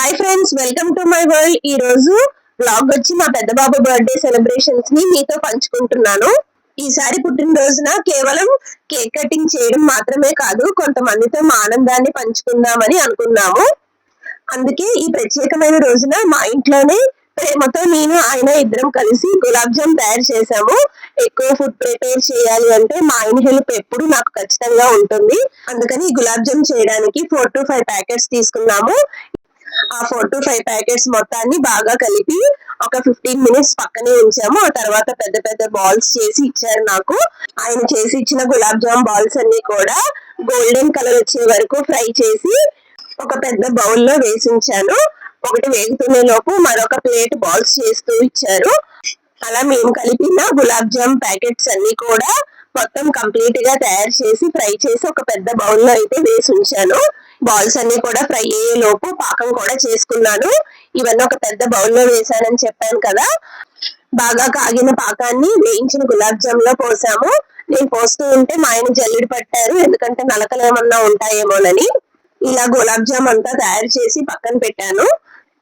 Hi friends, welcome to my world. ఈ రోజు blog వచ్చి మా పెద్ద బాబు బర్త్డే సెలబ్రేషన్స్ ని మీతో పంచుకుంటున్నాను. ఈసారి పుట్టినరోజున కేవలం కేక్ కటింగ్ చేయడం మాత్రమే కాదు, కొంతమందితో మా ఆనందాన్ని పంచుకుందామని అనుకున్నాము. అందుకే ఈ ప్రత్యేకమైన రోజున మా ఇంట్లోనే ప్రేమతో నేను ఆయన ఇద్దరం కలిసి గులాబ్ జామ్ తయారు చేసాము. ఎక్కువ ఫుడ్ ప్రిపేర్ చేయాలి అంటే మా ఆయన హెల్ప్ ఎప్పుడు నాకు ఖచ్చితంగా ఉంటుంది. అందుకని గులాబ్ జామ్ చేయడానికి 4 to 5 ప్యాకెట్స్ తీసుకున్నాము. ఆ 4 to 5 ప్యాకెట్స్ మొత్తాన్ని బాగా కలిపి ఒక 15 మినిట్స్ పక్కనే ఉంచాము. ఆ తర్వాత పెద్ద పెద్ద బాల్స్ చేసి ఇచ్చారు నాకు. ఆయన చేసి ఇచ్చిన గులాబ్ జామ్ బాల్స్ అన్ని కూడా గోల్డెన్ కలర్ వచ్చే వరకు ఫ్రై చేసి ఒక పెద్ద బౌల్లో వేసి ఉంచాను. ఒకటి వేగుతున్న లోపు మరొక ప్లేట్ బాల్స్ చేస్తూ ఇచ్చారు. అలా మేము కలిపిన గులాబ్ జామ్ ప్యాకెట్స్ అన్ని కూడా మొత్తం కంప్లీట్ గా తయారు చేసి ఫ్రై చేసి ఒక పెద్ద బౌల్లో అయితే వేసి ఉంచాను. బాల్స్ అన్ని కూడా ఫ్రై అయ్యే లోపు పాకం కూడా చేసుకున్నాను. ఇవన్నీ ఒక పెద్ద బౌల్లో వేసానని చెప్పాను కదా. బాగా కాగిన పాకాన్ని వేయించిన గులాబ్ జామ్ లో పోసాము. నేను పోస్తూ ఉంటే మా ఆయన జల్లిడి పట్టారు, ఎందుకంటే నలకలు ఏమన్నా ఉంటాయేమోనని. ఇలా గులాబ్ జామ్ అంతా తయారు చేసి పక్కన పెట్టాను.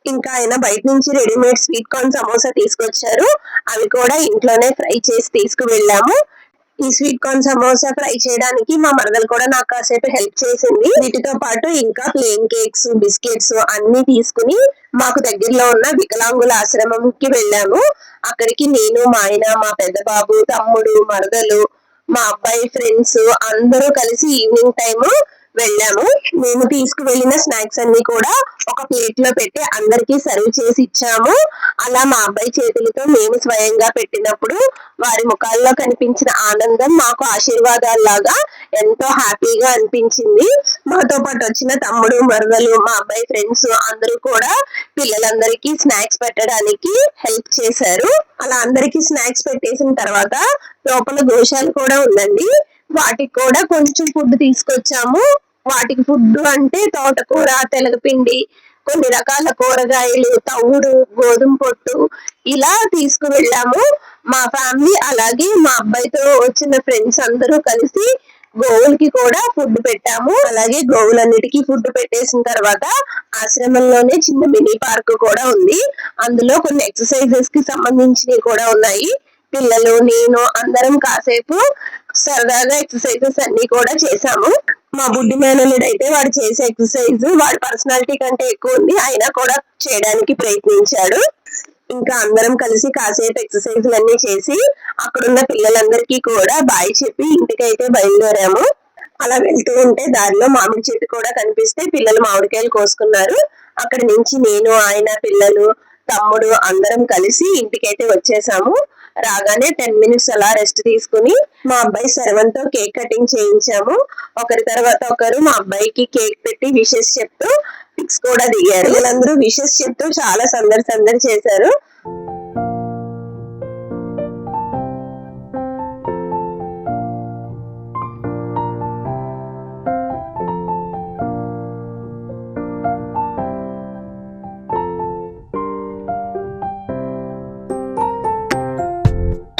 ఇంకా ఆయన బయట నుంచి రెడీమేడ్ స్వీట్ కార్న్ సమోసా తీసుకొచ్చారు. అవి కూడా ఇంట్లోనే ఫ్రై చేసి తీసుకువెళ్ళాము. ఈ స్వీట్ కార్న్ సమోసా ఫ్రై చేయడానికి మా మరదలు కూడా నాకు కాసేపు హెల్ప్ చేసింది. వీటితో పాటు ఇంకా ప్లేన్ కేక్స్, బిస్కెట్స్ అన్ని తీసుకుని మాకు దగ్గరలో ఉన్న వికలాంగుల ఆశ్రమంకి వెళ్ళాము. అక్కడికి నేను, మా ఆయన, మా పెద్ద బాబు, తమ్ముడు, మరదలు, మా అబ్బాయి ఫ్రెండ్స్ అందరూ కలిసి ఈవినింగ్ టైము వెళ్ళాము. మేము తీసుకువెళ్ళిన స్నాక్స్ అన్ని కూడా ఒక ప్లేట్ లో పెట్టి అందరికి సర్వ్ చేసి ఇచ్చాము. అలా మా అబ్బాయి చేతులతో మేము స్వయంగా పెట్టినప్పుడు వారి ముఖాల్లో కనిపించిన ఆనందం మాకు ఆశీర్వాదాల్లాగా ఎంతో హ్యాపీగా అనిపించింది. మాతో పాటు వచ్చిన తమ్ముడు, మరదలు, మా అబ్బాయి ఫ్రెండ్స్ అందరూ కూడా పిల్లలందరికీ స్నాక్స్ పెట్టడానికి హెల్ప్ చేశారు. అలా అందరికి స్నాక్స్ పెట్టేసిన తర్వాత లోపల గోశాల కూడా ఉందండి. వాటికి కూడా కొంచెం ఫుడ్ తీసుకొచ్చాము. వాటికి ఫుడ్ అంటే తోటకూర, తెలగపిండి, కొన్ని రకాల కూరగాయలు, తవుడు, గోధుమ పొట్టు ఇలా తీసుకువెళ్ళాము. మా ఫ్యామిలీ అలాగే మా అబ్బాయితో వచ్చిన ఫ్రెండ్స్ అందరూ కలిసి గోవులకి కూడా ఫుడ్ పెట్టాము. అలాగే గోవులన్నిటికీ ఫుడ్ పెట్టేసిన తర్వాత ఆశ్రమంలోనే చిన్న మినీ పార్క్ కూడా ఉంది. అందులో కొన్ని ఎక్సర్సైజెస్ కి సంబంధించినవి కూడా ఉన్నాయి. పిల్లలు, నేను అందరం కాసేపు సరదాగా ఎక్సర్సైజెస్ అన్ని కూడా చేసాము. మా బుడ్డి మేనల్లుడు అయితే వాడు చేసే ఎక్సర్సైజ్ వాడి పర్సనాలిటీ కంటే ఎక్కువ ఉంది, అయినా కూడా చేయడానికి ప్రయత్నించాడు. ఇంకా అందరం కలిసి కాసేపు ఎక్సర్సైజ్లు అన్ని చేసి అక్కడున్న పిల్లలందరికీ కూడా బాయ్ చెప్పి ఇంటికైతే బయలుదేరాము. అలా వెళ్తూ ఉంటే దారిలో మామిడి చెట్టు కూడా కనిపిస్తే పిల్లలు మామిడికాయలు కోసుకున్నారు. అక్కడి నుంచి నేను, ఆయన, పిల్లలు, తమ్ముడు అందరం కలిసి ఇంటికైతే వచ్చేసాము. రాగానే 10 మినిట్స్ అలా రెస్ట్ తీసుకుని మా అబ్బాయి శరవంతో కేక్ కటింగ్ చేయించాము. ఒకరి తర్వాత ఒకరు మా అబ్బాయికి కేక్ పెట్టి విషెస్ చెప్తూ పిక్స్ కూడా దిగారు. వీళ్ళందరూ విషెస్ చెప్తూ చాలా సందడి చేశారు.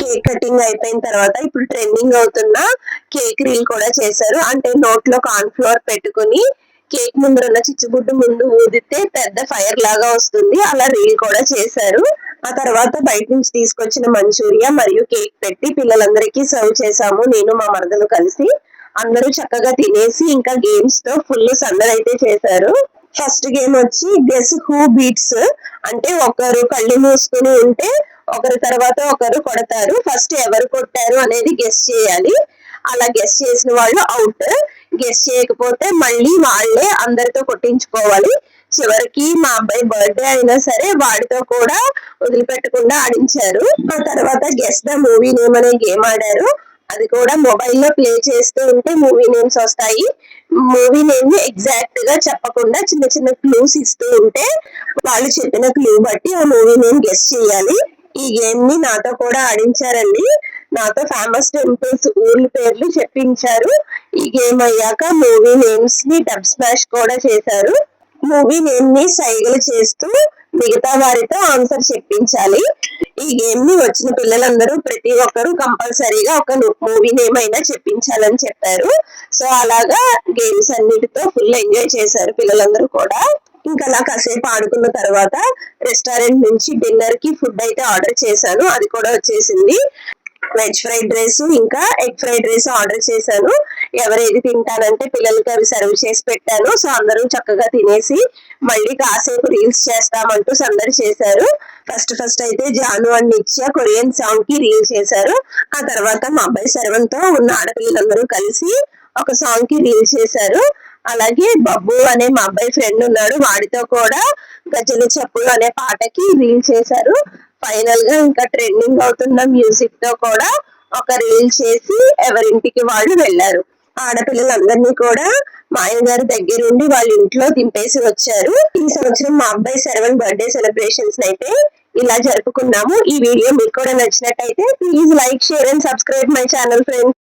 కేక్ కటింగ్ అయిపోయిన తర్వాత ఇప్పుడు ట్రెండింగ్ అవుతున్న కేక్ రీల్ కూడా చేశారు. అంటే నోట్లో కార్న్ ఫ్లోర్ పెట్టుకుని కేక్ ముందు ఉన్న చిచ్చుబుడ్డు ముందు ఊదితే పెద్ద ఫైర్ లాగా వస్తుంది. అలా రీల్ కూడా చేశారు. ఆ తర్వాత బయట నుంచి తీసుకొచ్చిన మంచూరియా మరియు కేక్ పెట్టి పిల్లలందరికీ సర్వ్ చేసాము. నేను, మా మరదలు కలిసి అందరూ చక్కగా తినేసి ఇంకా గేమ్స్ తో ఫుల్ సందడి అయితే చేశారు. ఫస్ట్ గేమ్ వచ్చి గెస్ హూ బీట్స్. అంటే ఒకరు కళ్ళు మూసుకుని ఉంటే ఒకరి తర్వాత ఒకరు కొడతారు. ఫస్ట్ ఎవరు కొట్టారు అనేది గెస్ చేయాలి. అలా గెస్ చేసిన వాళ్ళు అవుట్. గెస్ చేయకపోతే మళ్ళీ వాళ్ళే అందరితో కొట్టించుకోవాలి. చివరికి మా అబ్బాయి బర్త్డే అయినా సరే వాడితో కూడా వదిలిపెట్టకుండా ఆడించారు. ఆ తర్వాత గెస్ ద మూవీ నేమ్ అనే గేమ్ ఆడారు. అది కూడా మొబైల్లో ప్లే చేస్తూ ఉంటే మూవీ నేమ్స్ వస్తాయి. మూవీ నేమ్ ని ఎగ్జాక్ట్ గా చెప్పకుండా చిన్న చిన్న క్లూస్ ఇస్తూ ఉంటే వాళ్ళు చెప్పిన క్లూ బట్టి ఆ మూవీ నేమ్ గెస్ చేయాలి. ఈ గేమ్ ని నాతో కూడా ఆడించారండి. నాతో ఫేమస్ టెంపుల్స్ ఊర్ల పేర్లు చెప్పించారు. ఈ గేమ్ అయ్యాక మూవీ నేమ్స్ ని డబ్ స్మాష్ కూడా చేశారు. మూవీ నేమ్ ని సైగలు చేస్తూ మిగతా వారితో ఆన్సర్ చెప్పించాలి. ఈ గేమ్ ని వచ్చిన పిల్లలందరూ ప్రతి ఒక్కరు కంపల్సరీగా ఒక మూవీ నేమ్ అయినా చెప్పించాలని చెప్పారు. సో అలాగా గేమ్స్ అన్నిటితో ఫుల్ ఎంజాయ్ చేశారు పిల్లలందరూ కూడా. ఇంకా అలా కాసేపు ఆడుకున్న తర్వాత రెస్టారెంట్ నుంచి డిన్నర్ కి ఫుడ్ అయితే ఆర్డర్ చేశాను, అది కూడా వచ్చేసింది. వెజ్ ఫ్రైడ్ రైస్ ఇంకా ఎగ్ ఫ్రైడ్ రైస్ ఆర్డర్ చేశాను. ఎవరేది తింటానంటే పిల్లలకి అవి సర్వ్ చేసి పెట్టాను. సో అందరూ చక్కగా తినేసి మళ్ళీ కాసేపు రీల్స్ చేస్తామంటూ సందడి చేశారు. ఫస్ట్ అయితే జాను అండ్ నిత్య కొరియన్ సాంగ్ కి రీల్ చేశారు. ఆ తర్వాత మా అబ్బాయి శరవణ్తో ఉన్న ఆడపిల్లలందరూ కలిసి ఒక సాంగ్ కి రీల్ చేశారు. అలాగే బబ్బు అనే మా అబ్బాయి ఫ్రెండ్ ఉన్నాడు, వాడితో కూడా గజల చెప్పులు అనే పాటకి రీల్ చేశారు. ఫైనల్ గా ఇంకా ట్రెండింగ్ అవుతున్న మ్యూజిక్ తో కూడా ఒక రీల్ చేసి ఎవరింటికి వాళ్ళు వెళ్లారు. ఆడపిల్లలందరినీ కూడా మా ఆయన గారి దగ్గరుండి వాళ్ళ ఇంట్లో దింపేసి వచ్చారు. ఈ సంవత్సరం మా అబ్బాయి శరవణ్ బర్త్డే సెలబ్రేషన్స్ అయితే ఇలా జరుపుకున్నాము. ఈ వీడియో మీకు కూడా నచ్చినట్టయితే please like, share and subscribe my channel friends.